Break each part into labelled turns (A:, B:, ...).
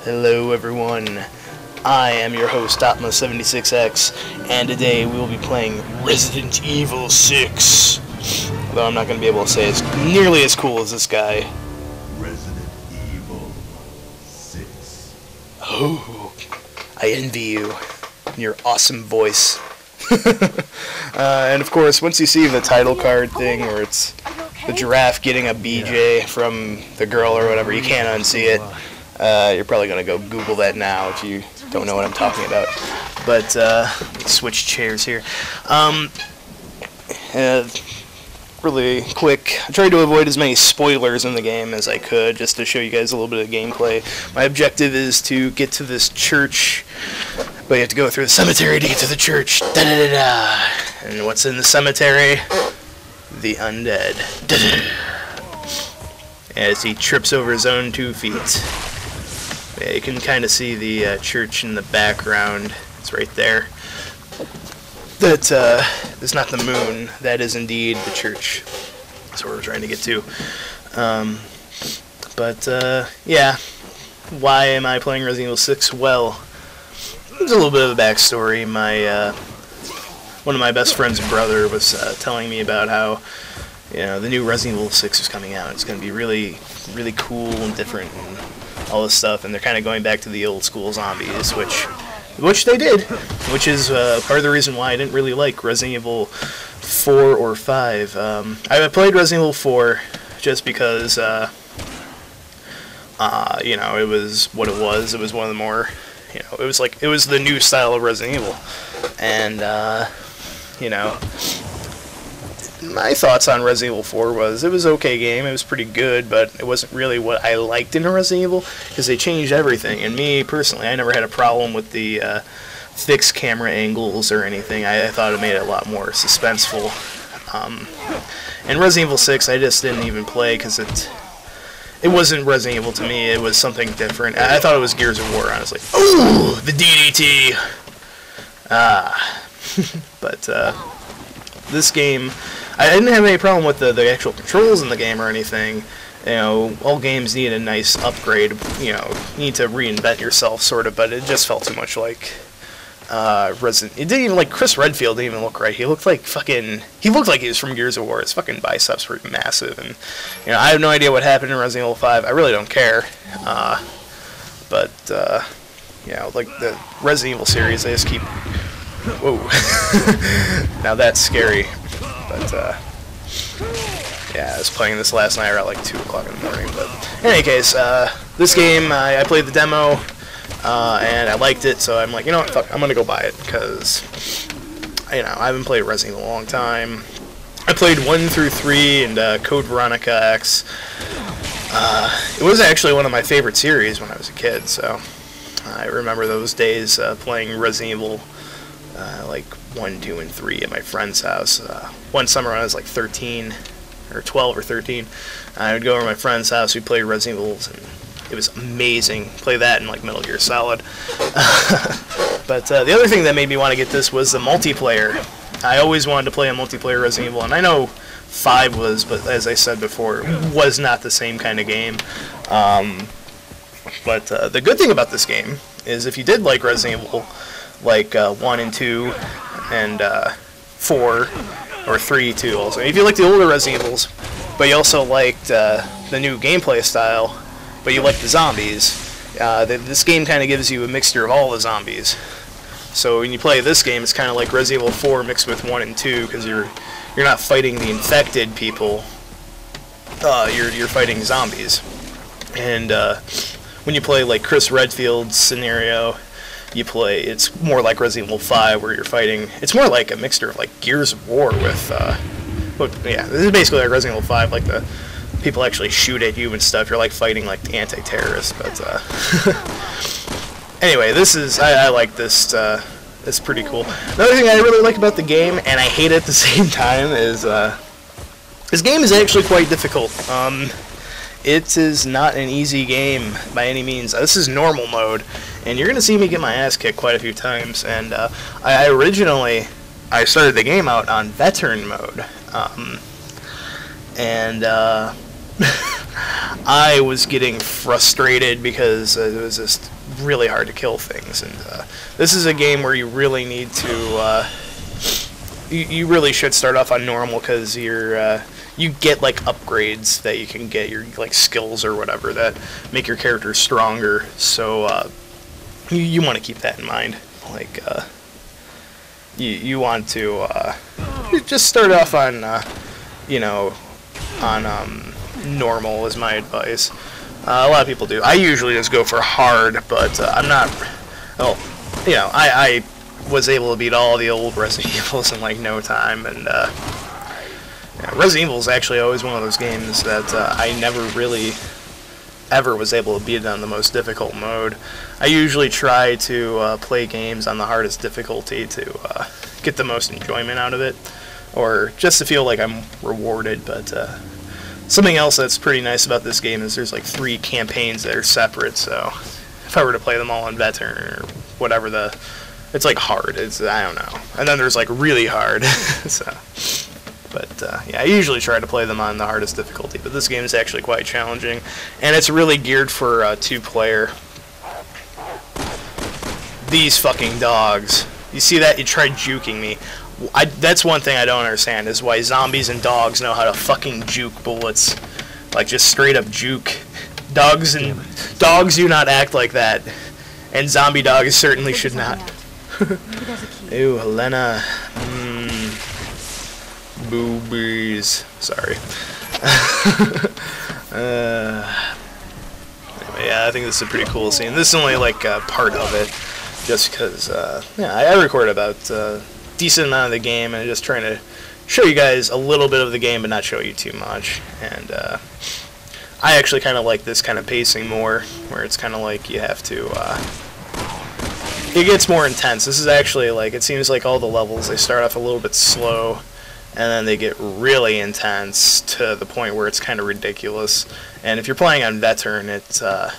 A: Hello everyone, I am your host Atma76X, and today we will be playing Resident Evil 6. Although I'm not going to be able to say it's nearly as cool as this guy.
B: Resident Evil 6.
A: Oh, I envy you, your awesome voice. And of course, once you see the title card thing where it's the giraffe getting a BJ from the girl or whatever, you can't unsee it. You're probably going to go Google that now if you don't know what I'm talking about. But, switch chairs here. Really quick, I tried to avoid as many spoilers in the game as I could, just to show you guys a little bit of gameplay. My objective is to get to this church, but you have to go through the cemetery to get to the church. Da-da-da-da. And what's in the cemetery? The undead. Da-da-da. As he trips over his own 2 feet. Yeah, you can kind of see the church in the background. It's right there. That is not the moon. That is indeed the church. That's what we're trying to get to. Yeah. Why am I playing Resident Evil 6? Well, there's a little bit of a backstory. One of my best friend's brother was telling me about how, the new Resident Evil 6 is coming out. It's going to be really, really cool and different and all this stuff, and they're kind of going back to the old school zombies, which they did, which is part of the reason why I didn't really like Resident Evil 4 or 5. I played Resident Evil 4 just because, it was what it was. It was one of the more, it was the new style of Resident Evil, and, my thoughts on Resident Evil 4 was it was an okay game, it was pretty good, but it wasn't really what I liked in Resident Evil, because they changed everything, and me, personally, I never had a problem with the fixed camera angles or anything. I thought it made it a lot more suspenseful. And Resident Evil 6, I just didn't even play, because it wasn't Resident Evil to me, it was something different. I thought it was Gears of War, honestly. Ooh, the DDT! But, this game, I didn't have any problem with the actual controls in the game or anything. All games need a nice upgrade. You need to reinvent yourself, sort of. But it just felt too much like Resident. It didn't even like Chris Redfield didn't even look right. He looked like fucking. He looked like he was from Gears of War. His fucking biceps were massive, and I have no idea what happened in Resident Evil 5. I really don't care. Like the Resident Evil series, they just keep. Whoa. Now that's scary. But, yeah, I was playing this last night around like 2 o'clock in the morning. But, in any case, this game, I played the demo, and I liked it, so I'm like, you know what, fuck, I'm gonna go buy it, because, I haven't played Resident Evil in a long time. I played 1 through 3 and Code Veronica X. It was actually one of my favorite series when I was a kid, so I remember those days playing Resident Evil like 1, 2, and 3 at my friend's house. One summer when I was like 13, or 12 or 13, I would go over to my friend's house, we'd play Resident Evil, and it was amazing. Play that in like Metal Gear Solid. But the other thing that made me want to get this was the multiplayer. I always wanted to play a multiplayer Resident Evil, and I know 5 was, but as I said before, was not the same kind of game. But the good thing about this game is if you did like Resident Evil, like 1 and 2 and 4 or 3 too also. If you like the older Resident Evils, but you also liked the new gameplay style, but you like the zombies, this game kind of gives you a mixture of all the zombies. So when you play this game, it's kind of like Resident Evil 4 mixed with 1 and 2, because you're not fighting the infected people, you're fighting zombies. And when you play like Chris Redfield's scenario, it's more like Resident Evil 5 where you're fighting, it's more like a mixture of like Gears of War with, this is basically like Resident Evil 5, like the people actually shoot at you and stuff, you're like fighting like the anti-terrorists, but, anyway, I like this, it's pretty cool. Another thing I really like about the game, and I hate it at the same time, is, this game is actually quite difficult. It is not an easy game by any means. This is normal mode, and you're going to see me get my ass kicked quite a few times. And I started the game out on veteran mode, I was getting frustrated because it was just really hard to kill things. And this is a game where you really need to, you really should start off on normal, because you get like upgrades that you can get, your like skills or whatever that make your character stronger. So you want to keep that in mind. Like you want to just start off on on normal is my advice. A lot of people do. I usually just go for hard, but I'm not. Well, I was able to beat all the old Resident Evils in like no time, and Resident Evil is actually always one of those games that I never really ever was able to beat it on the most difficult mode. I usually try to play games on the hardest difficulty to get the most enjoyment out of it, or just to feel like I'm rewarded. But something else that's pretty nice about this game is there's like 3 campaigns that are separate, so if I were to play them all on veteran or whatever, it's like hard, I don't know, and then there's like really hard. So but yeah, I usually try to play them on the hardest difficulty, but this game is actually quite challenging, and it's really geared for 2-player. These fucking dogs. You see that? You tried juking me. That's one thing I don't understand, is why zombies and dogs know how to fucking juke bullets. Like, just straight up juke. Dogs do not act like that. And zombie dogs certainly should not. Ew, Helena. Boobies. Sorry. Anyway, yeah, I think this is a pretty cool scene. This is only like part of it, just because yeah, I recorded about a decent amount of the game, and I'm just trying to show you guys a little bit of the game, but not show you too much. And I actually kind of like this kind of pacing more, where it's kind of like you have to. It gets more intense. This is actually like, it seems like all the levels, they start off a little bit slow, and then they get really intense to the point where it's kind of ridiculous. And if you're playing on veteran, they're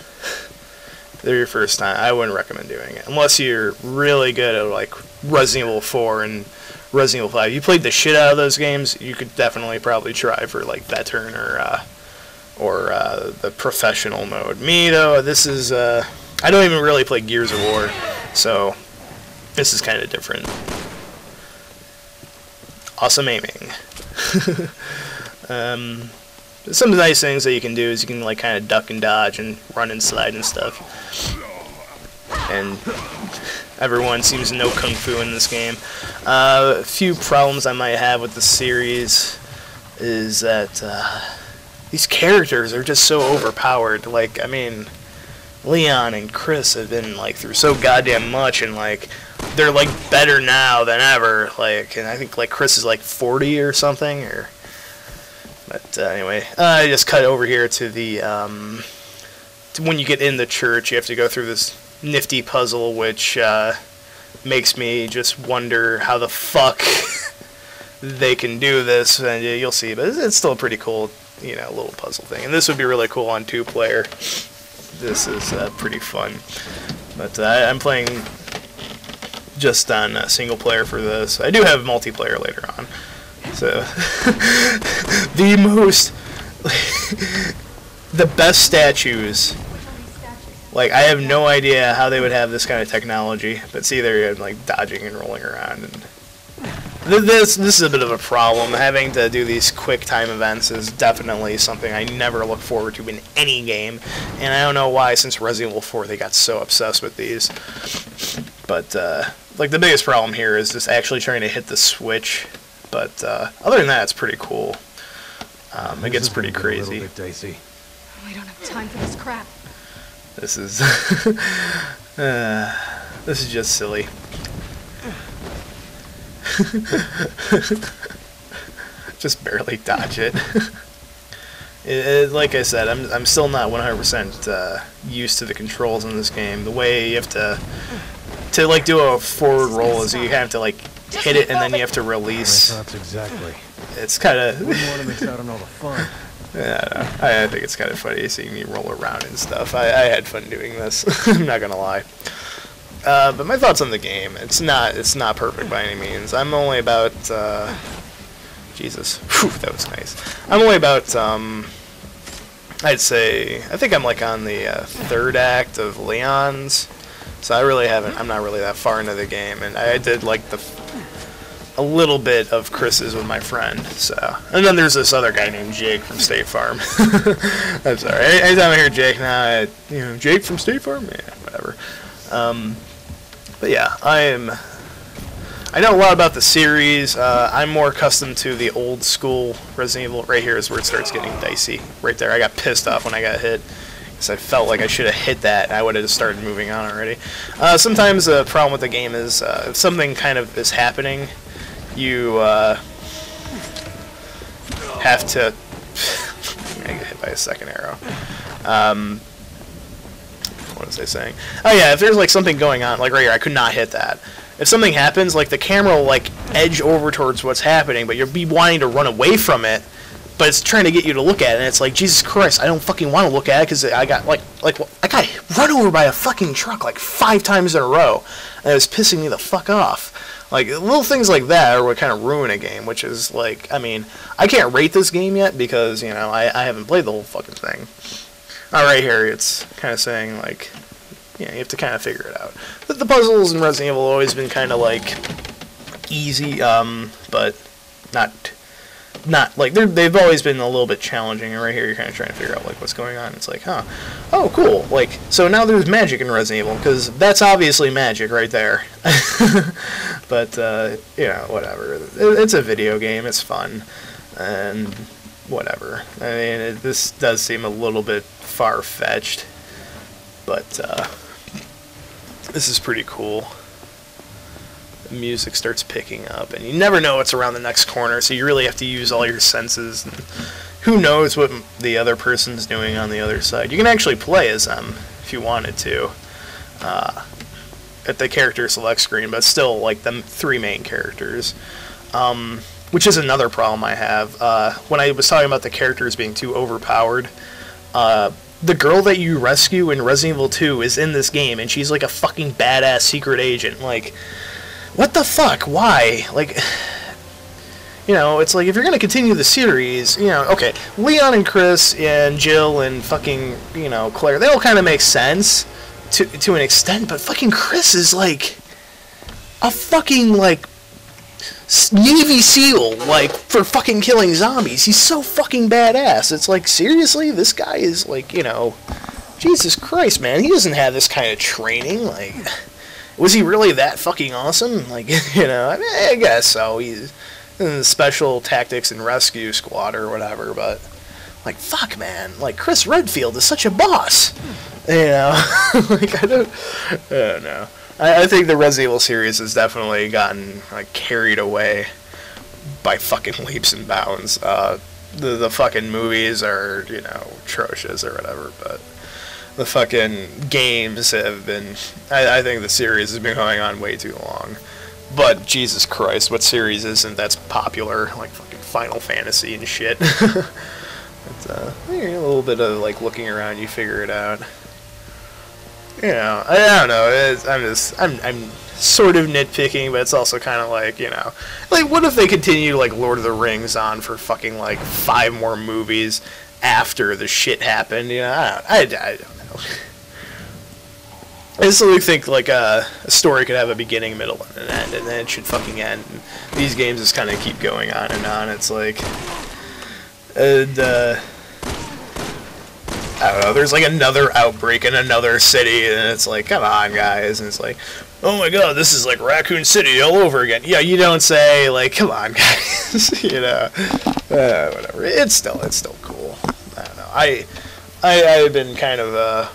A: your first time, I wouldn't recommend doing it unless you're really good at like Resident Evil 4 and Resident Evil 5. You played the shit out of those games, you could definitely probably try for like veteran or the professional mode. Me though, this is I don't even really play Gears of War, so this is kind of different. Awesome aiming. Some nice things that you can do is you can like kind of duck and dodge and run and slide and stuff. And everyone seems to know kung fu in this game. A few problems I might have with the series is that these characters are just so overpowered. Like, I mean, Leon and Chris have been like through so goddamn much, and like they're like better now than ever. Like, and I think like Chris is like 40 or something. But anyway, I just cut over here to the to when you get in the church, you have to go through this nifty puzzle, which makes me just wonder how the fuck they can do this, and you'll see. But it's still a pretty cool, little puzzle thing. And this would be really cool on 2-player. This is pretty fun. But I'm playing just on single player for this. I do have multiplayer later on. So the best statues. Like, I have no idea how they would have this kind of technology, but see, they're like dodging and rolling around, and this is a bit of a problem. Having to do these quick time events is definitely something I never look forward to in any game, and I don't know why since Resident Evil 4 they got so obsessed with these. But like, the biggest problem here is just actually trying to hit the switch. But other than that, it's pretty cool. It gets pretty crazy.
C: A little bit dicey.
D: We don't have time for this crap.
A: This is this is just silly. Just barely dodge it. Like I said, I'm still not 100% used to the controls in this game. The way you have to like do a forward roll is you have to like hit it and then you have to release.
C: That's exactly.
A: It's kind of.
C: Wouldn't want to miss out on all the fun.
A: Yeah, I think it's kind of funny seeing me roll around and stuff. I had fun doing this. I'm not gonna lie. But my thoughts on the game: it's not perfect by any means. I'm only about Jesus. Whew, that was nice. I'm only about I'd say, I think I'm like on the third act of Leon's, so I'm not really that far into the game, and I did like a little bit of Chris's with my friend, so. And then there's this other guy named Jake from State Farm. I'm sorry, anytime I hear Jake now, Jake from State Farm? Yeah, whatever. But yeah, I know a lot about the series. I'm more accustomed to the old school Resident Evil. Right here is where it starts getting dicey. Right there, I got pissed off when I got hit, because I felt like I should have hit that, and I would have just started moving on already. Sometimes the problem with the game is if something kind of is happening, you have to... I get hit by a second arrow. What was I saying? Oh yeah, if there's like something going on, like right here, I could not hit that. If something happens, like the camera will like edge over towards what's happening, but you'll be wanting to run away from it, but it's trying to get you to look at it, and it's like, Jesus Christ, I don't fucking want to look at it, because I got I got run over by a fucking truck like 5 times in a row, and it was pissing me the fuck off. Like, little things like that are what kind of ruin a game, which is, like, I mean, I can't rate this game yet because, you know, I haven't played the whole fucking thing. Right here, it's kind of saying, like, yeah, you have to kind of figure it out. But the puzzles in Resident Evil have always been kind of, like, easy, but not like, they've always been a little bit challenging, and right here you're kind of trying to figure out, like, what's going on. It's like, huh, oh, cool, like, so now there's magic in Resident Evil, because that's obviously magic right there. But, you know, whatever. It's a video game, it's fun, and whatever. I mean, this does seem a little bit far-fetched, but, this is pretty cool. The music starts picking up, and you never know what's around the next corner, so you really have to use all your senses, and who knows what the other person's doing on the other side. You can actually play as them, if you wanted to, at the character select screen, but still, like, the 3 main characters, which is another problem I have. When I was talking about the characters being too overpowered, the girl that you rescue in Resident Evil 2 is in this game, and she's like a fucking badass secret agent. Like, what the fuck? Why? Like, you know, it's like, if you're gonna continue the series, you know, okay, Leon and Chris and Jill and fucking, you know, Claire, they all kind of make sense to an extent, but fucking Chris is like a fucking, like, Navy SEAL, like, for fucking killing zombies. He's so fucking badass. It's like, seriously? This guy is, like, you know, Jesus Christ, man. He doesn't have this kind of training. Like, was he really that fucking awesome? Like, you know, I mean, I guess so. He's in the Special Tactics and Rescue Squad or whatever, but, like, fuck, man. Like, Chris Redfield is such a boss. You know? Like, I don't know. I think the Resident Evil series has definitely gotten, like, carried away by fucking leaps and bounds. The fucking movies are, you know, atrocious or whatever, but the fucking games have been... I think the series has been going on way too long. But, Jesus Christ, what series isn't that's popular? Like, fucking Final Fantasy and shit. But, a little bit of, like, looking around, you figure it out. You know, I don't know. I'm sort of nitpicking, but it's also kind of like, you know, like, what if they continue, like, Lord of the Rings on for fucking, like, 5 more movies after the shit happened? You know, I don't know. I just really think, like, a story could have a beginning, middle, and an end, and then it should fucking end. And these games just kind of keep going on and on. It's like, and, I don't know, there's like another outbreak in another city, and it's like, come on, guys, and it's like, oh my god, this is like Raccoon City all over again. Yeah, you don't say, like, come on, guys, you know, whatever, it's still cool. I don't know, I've been kind of a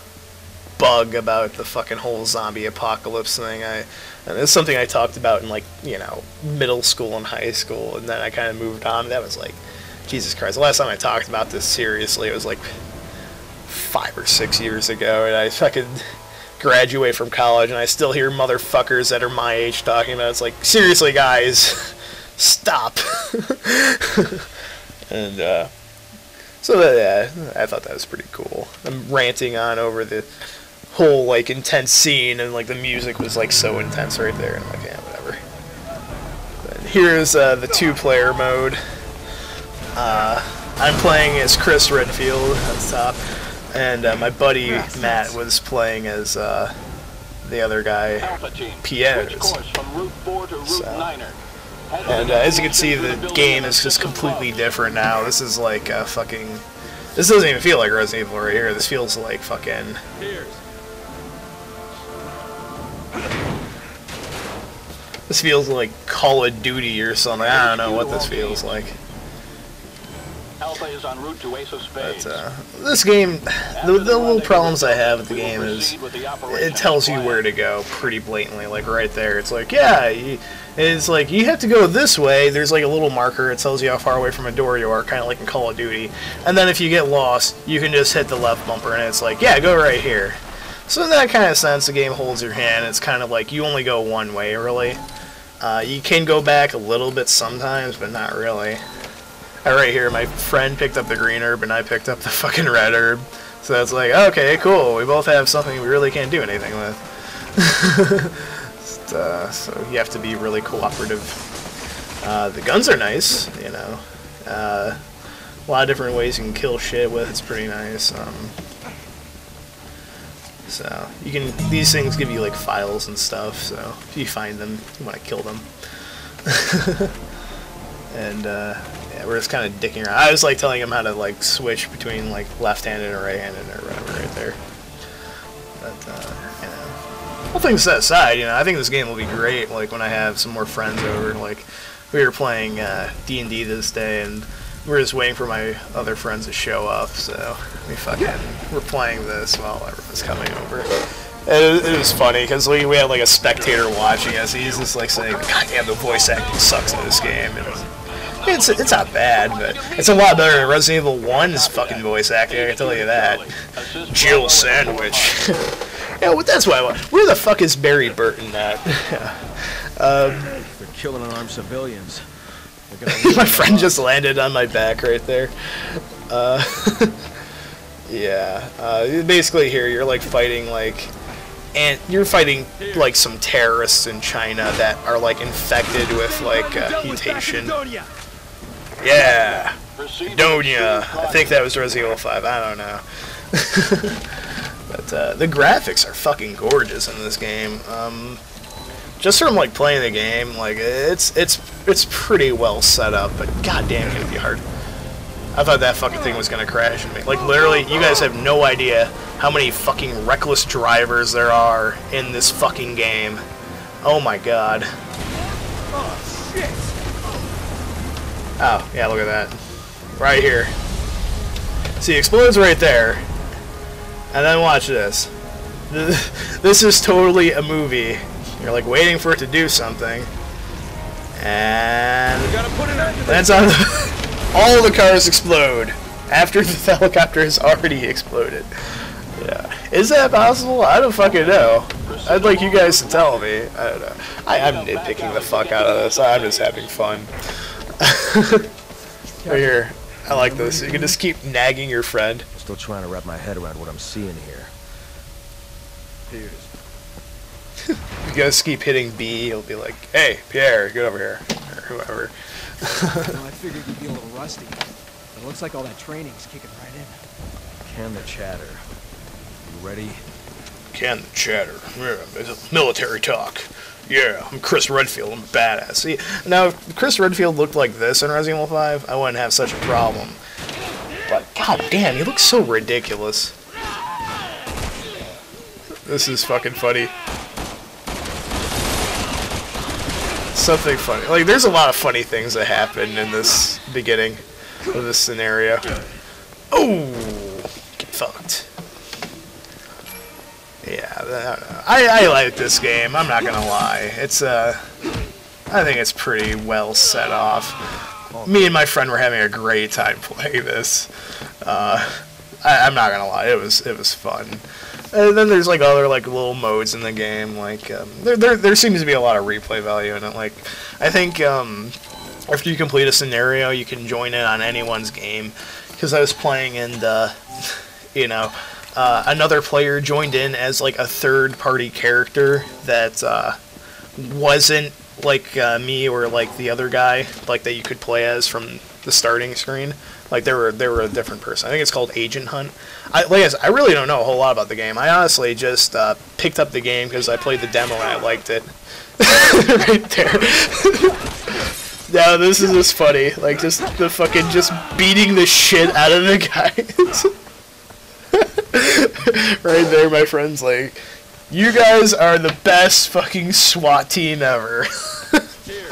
A: bug about the fucking whole zombie apocalypse thing. And it's something I talked about in, like, you know, middle school and high school, and then I kind of moved on. That was like, Jesus Christ, the last time I talked about this seriously, it was like 5 or 6 years ago, and I fucking graduate from college, and I still hear motherfuckers that are my age talking about it. It's like, seriously, guys, stop. And, so, yeah, I thought that was pretty cool. I'm ranting on over the whole, like, intense scene, and, like, the music was, like, so intense right there, and I'm like, yeah, whatever. But here's, the 2-player mode. I'm playing as Chris Redfield at the top, and my buddy Matt was playing as the other guy, Pierre. And as you can see, the game is just completely different now. This is like fucking... This doesn't even feel like Resident Evil right here. This feels like fucking... This feels like Call of Duty or something. I don't know what this feels like.
E: Alpha is en route to Ace of Spades.
A: But this game, the little problems I have with the game is it tells you where to go pretty blatantly, like right there. It's like, yeah, it's like you have to go this way. There's like a little marker. It tells you how far away from a door you are, kind of like in Call of Duty. And then if you get lost, you can just hit the left bumper, and it's like, yeah, go right here. So in that kind of sense, the game holds your hand. It's kind of like you only go one way, really. You can go back a little bit sometimes, but not really. Right here, my friend picked up the green herb, and I picked up the fucking red herb. So it's like, okay, cool. We both have something we really can't do anything with. So you have to be really cooperative. The guns are nice, you know. A lot of different ways you can kill shit with. It's pretty nice. So you can, these things give you like files and stuff. So if you find them, you want to kill them. And yeah, we're just kind of dicking around. I was like telling him how to like switch between like left-handed or right-handed or whatever right there. But you know, all things set aside, you know, I think this game will be great. Like when I have some more friends over, like we were playing D&D this day, and we're just waiting for my other friends to show up. So we're playing this while everyone's coming over. It was funny because we had like a spectator watching us. He's just like saying, "God damn, the voice acting sucks in this game." And it's not bad, but it's a lot better than Resident Evil 1's fucking voice acting, I can tell you that. Jill Sandwich. Yeah, well, that's why I want. Where the fuck is Barry Burton at?
C: They're killing unarmed civilians.
A: My friend just landed on my back right there. Yeah. Basically here, you're like fighting like... And you're fighting like some terrorists in China that are like infected with like mutation. Yeah, Donia. I think that was Resident Evil 5. I don't know. But the graphics are fucking gorgeous in this game. Just from like playing the game, like it's pretty well set up. But goddamn, can it be hard? I thought that fucking thing was gonna crash into me. Like literally, you guys have no idea how many fucking reckless drivers there are in this fucking game. Oh my god.
C: Oh shit!
A: Oh, yeah, look at that. Right here. See, it explodes right there. And then watch this. This is totally a movie. You're like waiting for it to do something. And that's on all the cars explode after the helicopter has already exploded. Yeah. Is that possible? I don't fucking know. I'd like you guys to tell me. I don't know. I'm nitpicking the fuck out of this. I'm just having fun. Right here. I like this. You can just keep nagging your friend.
C: I'm still trying to wrap my head around what I'm seeing here.
A: Here it is. You guys keep hitting B, he'll be like, "Hey, Pierre, get over here," or whoever.
F: I figured you'd be a little rusty, but it looks like all that training's kicking right in.
C: Can the chatter. You ready?
A: Can the chatter. Yeah, it's military talk. Yeah, I'm Chris Redfield, I'm a badass. See, now if Chris Redfield looked like this in Resident Evil 5, I wouldn't have such a problem. But god damn, he looks so ridiculous. This is fucking funny. Something funny. Like, there's a lot of funny things that happen in this beginning of this scenario. Oh, get fucked. Yeah, I like this game. I'm not gonna lie. It's I think it's pretty well set off. Me and my friend were having a great time playing this. I'm not gonna lie. It was fun. And then there's like other like little modes in the game. Like there seems to be a lot of replay value in it. Like I think after you complete a scenario, you can join in on anyone's game. Because I was playing and you know. Another player joined in as like a third-party character that wasn't like me or like the other guy, like that you could play as from the starting screen. Like they were a different person. I think it's called Agent Hunt. Like I said, I really don't know a whole lot about the game. I honestly just picked up the game because I played the demo and I liked it. Right there. Now this is just funny. Like just the fucking just beating the shit out of the guys. Right there, my friend's like, you guys are the best fucking SWAT team ever.
C: Here.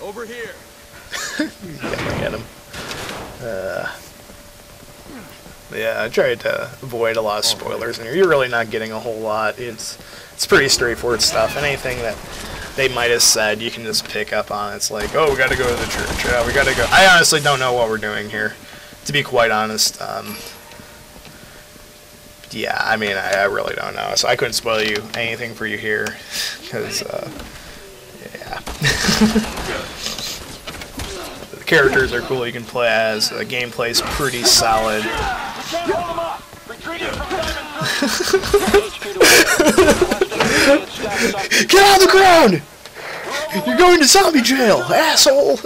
C: Over here.
A: Yelling at him. Yeah, I tried to avoid a lot of spoilers in here. You're really not getting a whole lot. It's pretty straightforward stuff. And anything that they might have said, you can just pick up on. It's like, oh, we gotta go to the church. Yeah, we gotta go. I honestly don't know what we're doing here, to be quite honest. Yeah, I mean, I really don't know. So I couldn't spoil you anything for you here, because, yeah. The characters are cool. You can play as. The gameplay's pretty solid. Get on the ground! You're going to zombie jail, asshole!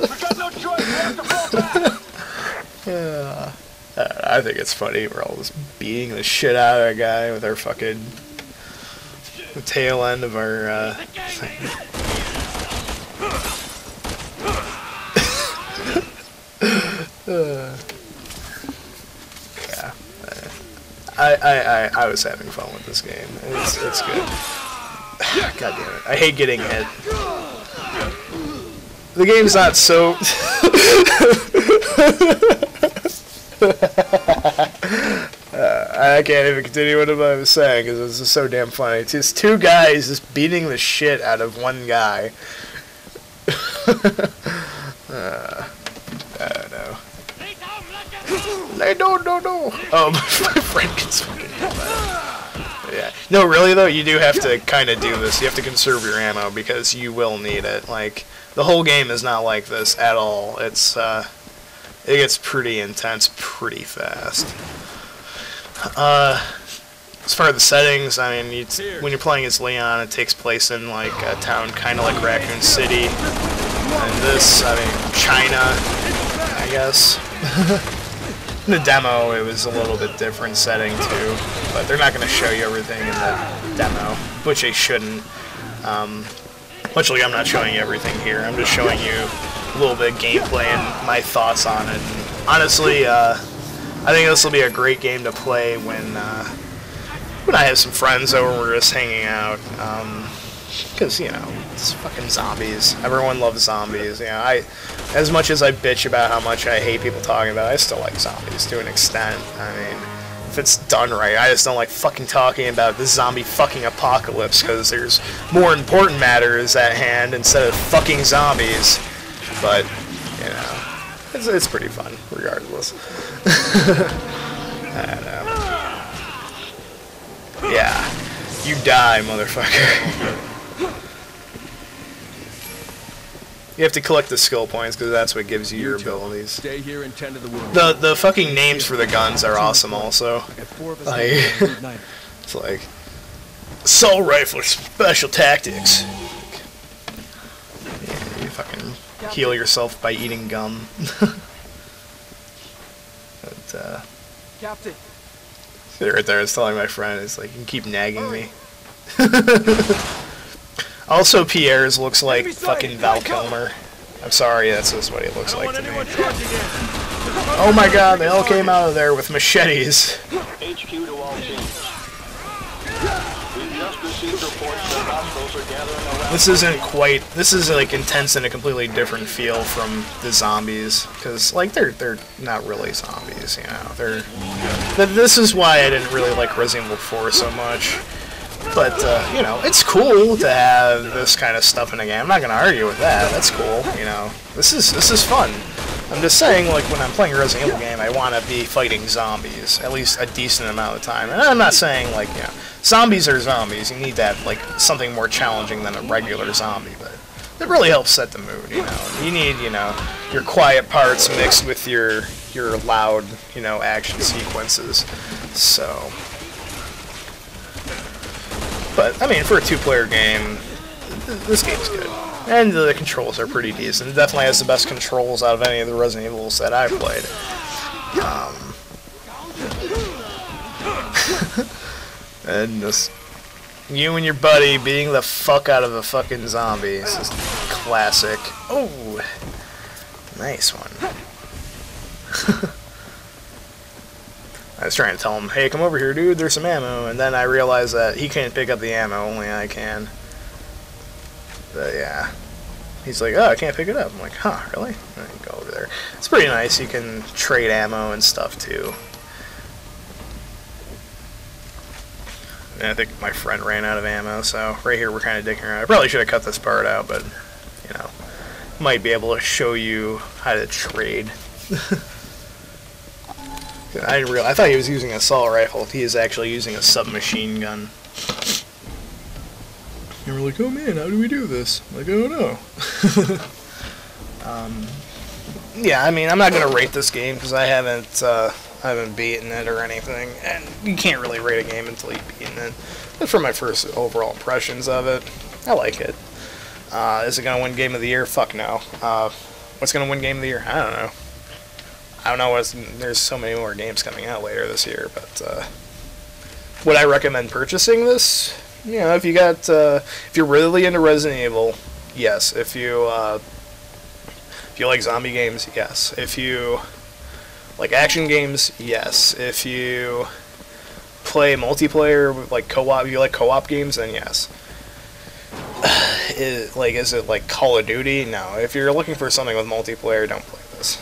A: Yeah. I think it's funny. We're all just beating the shit out of a guy with our fucking the tail end of our yeah. I was having fun with this game. It's good. God damn it. I hate getting hit. The game's not so I can't even continue what I was saying because this is so damn funny. It's just two guys just beating the shit out of one guy. I don't know. No. Oh, my friend gets fucking hit by that. Yeah. No, really though, you do have to kind of do this. You have to conserve your ammo because you will need it. Like, the whole game is not like this at all. It's, it gets pretty intense pretty fast. As far as the settings, I mean, when you're playing as Leon, it takes place in, like, a town kind of like Raccoon City. And this, I mean, China, I guess. In the demo, it was a little bit different setting, too. But they're not going to show you everything in the demo, which they shouldn't. Much like I'm not showing you everything here. I'm just showing you a little bit of gameplay and my thoughts on it. And honestly, I think this will be a great game to play when I have some friends over and we're just hanging out. Because, you know, it's fucking zombies. Everyone loves zombies. You know, as much as I bitch about how much I hate people talking about it, I still like zombies to an extent. I mean, if it's done right, I just don't like fucking talking about the zombie fucking apocalypse because there's more important matters at hand instead of fucking zombies. But, you know, it's pretty fun, regardless. I don't know. Yeah. You die, motherfucker. You have to collect the skill points because that's what gives you your abilities.
C: Stay here and tend to the wound.
A: The fucking names for the guns are awesome also. Like, it's like assault rifle special tactics. Yeah, you fucking heal yourself by eating gum. But,
F: Captain.
A: right there, I was telling my friend, it's like, you can keep nagging me. Also, Pierre's looks like fucking Val Kilmer. I'm sorry, that's just what he looks like to me. Oh my god, they all came out of there with machetes.
E: HQ to all teams. We've just received reports that hostiles are gathering around.
A: This is like intense in a completely different feel from the zombies, because like they're not really zombies, you know. This is why I didn't really like Resident Evil 4 so much. But, you know, it's cool to have this kind of stuff in a game. I'm not going to argue with that. That's cool, you know. This is fun. I'm just saying, like, when I'm playing a Resident Evil game, I want to be fighting zombies, at least a decent amount of the time. And I'm not saying, like, you know, zombies are zombies. You need that, like, something more challenging than a regular zombie, but it really helps set the mood, you know. You need, you know, your quiet parts mixed with your loud, you know, action sequences. So... But, I mean, for a two-player game, this game's good. And the controls are pretty decent. It definitely has the best controls out of any of the Resident Evils that I've played. And just you and your buddy beating the fuck out of a fucking zombie. It's just classic. Oh, nice one. I was trying to tell him, hey, come over here, dude, there's some ammo. And then I realized that he can't pick up the ammo, only I can. But yeah. He's like, oh, I can't pick it up. I'm like, huh, really? And I go over there. It's pretty nice. You can trade ammo and stuff, too. And I think my friend ran out of ammo, so right here we're kind of dicking around. I probably should have cut this part out, but, you know, might be able to show you how to trade. I didn't realize. I thought he was using an assault rifle. He is actually using a submachine gun. And we're like, oh man, how do we do this? I'm like, oh no. Yeah, I mean, I'm not gonna rate this game because I haven't beaten it or anything, and you can't really rate a game until you've beaten it. But for my first overall impressions of it, I like it. Is it gonna win Game of the Year? Fuck no. What's gonna win Game of the Year? I don't know. I don't know. There's so many more games coming out later this year, but would I recommend purchasing this? You know, if you got, if you're really into Resident Evil, yes. If you like zombie games, yes. If you like action games, yes. If you play multiplayer, like co-op, if you like co-op games, then yes. Is it like Call of Duty? No. If you're looking for something with multiplayer, don't play this.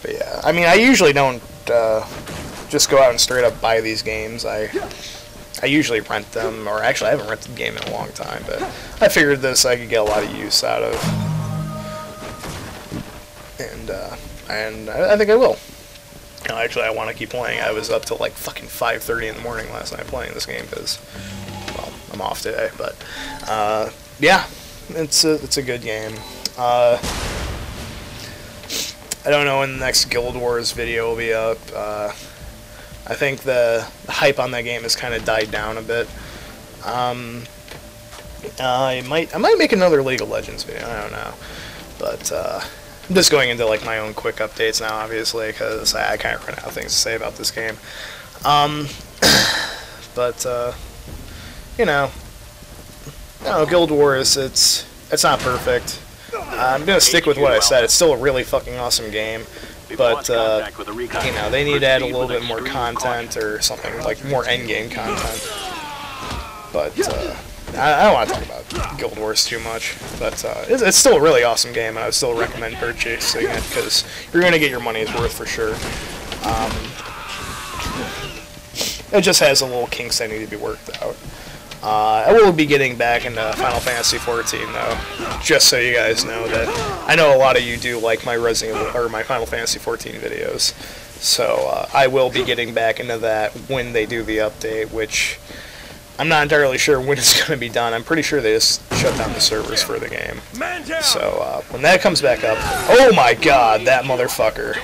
A: But yeah, I mean, I usually don't just go out and straight up buy these games. I usually rent them, or actually I haven't rented a game in a long time, but I figured this I could get a lot of use out of, and I think I will. You know, actually, I want to keep playing. I was up till like fucking 5:30 in the morning last night playing this game because, well, I'm off today. But yeah, it's a good game. I don't know when the next Guild Wars video will be up. I think the hype on that game has kind of died down a bit. I might make another League of Legends video. I don't know, but I'm just going into like my own quick updates now, obviously, because I kind of run out of things to say about this game. But you know, Guild Wars, it's not perfect. I'm gonna stick with what I said. It's still a really fucking awesome game, but you know, they need to add a little bit more content or something, like more endgame content. But I don't want to talk about Guild Wars too much, but it's still a really awesome game, and I would still recommend purchasing it because you're gonna get your money's worth for sure. It just has a little kinks that need to be worked out. I will be getting back into Final Fantasy XIV though, just so you guys know that I know a lot of you do like my my Final Fantasy XIV videos, so I will be getting back into that when they do the update, which I'm not entirely sure when it's going to be done. I'm pretty sure they just shut down the servers for the game. So when that comes back up, oh my god, that motherfucker!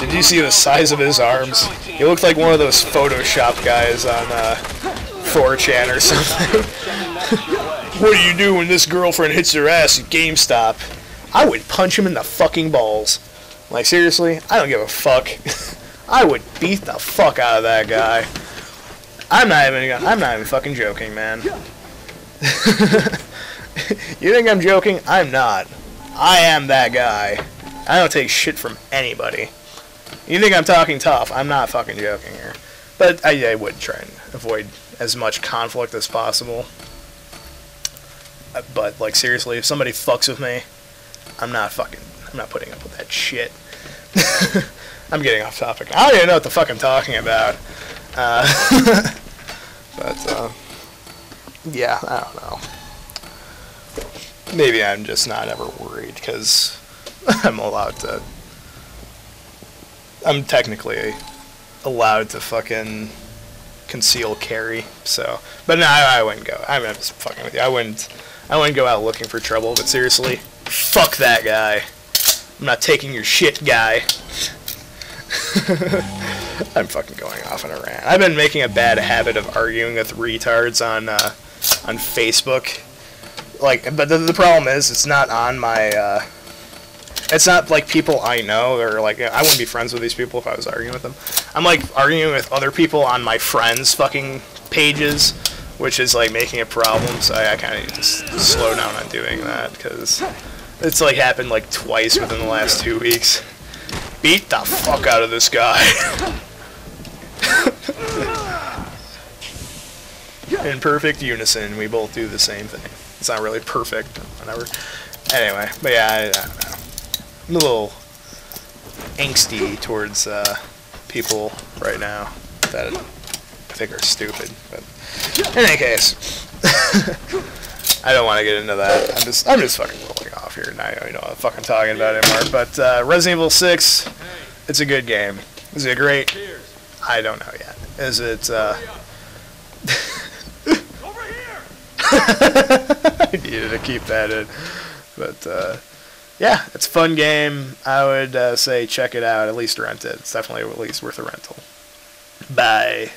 A: Did you see the size of his arms? He looked like one of those Photoshop guys on 4chan or something. What do you do when this girlfriend hits her ass at GameStop? I would punch him in the fucking balls. Like, seriously? I don't give a fuck. I would beat the fuck out of that guy. I'm not even fucking joking, man. You think I'm joking? I'm not. I am that guy. I don't take shit from anybody. You think I'm talking tough? I'm not fucking joking here. But I would try and avoid as much conflict as possible. But, like, seriously, if somebody fucks with me, I'm not putting up with that shit. I'm getting off topic. I don't even know what the fuck I'm talking about. But, yeah, I don't know. Maybe I'm just not ever worried, because I'm technically allowed to fucking conceal carry, so. But no, I wouldn't go. I'm just fucking with you. I wouldn't go out looking for trouble, but seriously, fuck that guy. I'm not taking your shit, guy. I'm fucking going off on a rant. I've been making a bad habit of arguing with retards on on Facebook. Like, but the problem is, it's not on my, it's not like people I know, or like, I wouldn't be friends with these people if I was arguing with them. I'm like arguing with other people on my friends' fucking pages, which is like making a problem, so I kind of need to slow down on doing that, because it's like happened like twice within the last 2 weeks. Beat the fuck out of this guy. In perfect unison, we both do the same thing. It's not really perfect, whatever. Anyway, but yeah, I don't know. I'm a little angsty towards people right now that I think are stupid. But in any case, I don't want to get into that. I'm just fucking rolling off here, and I don't know what I'm fucking talking about anymore. But Resident Evil 6, it's a good game. Is it great? I don't know yet. Is it? I needed to keep that in, but yeah, it's a fun game. I would say check it out, at least rent it. It's definitely at least worth a rental. Bye.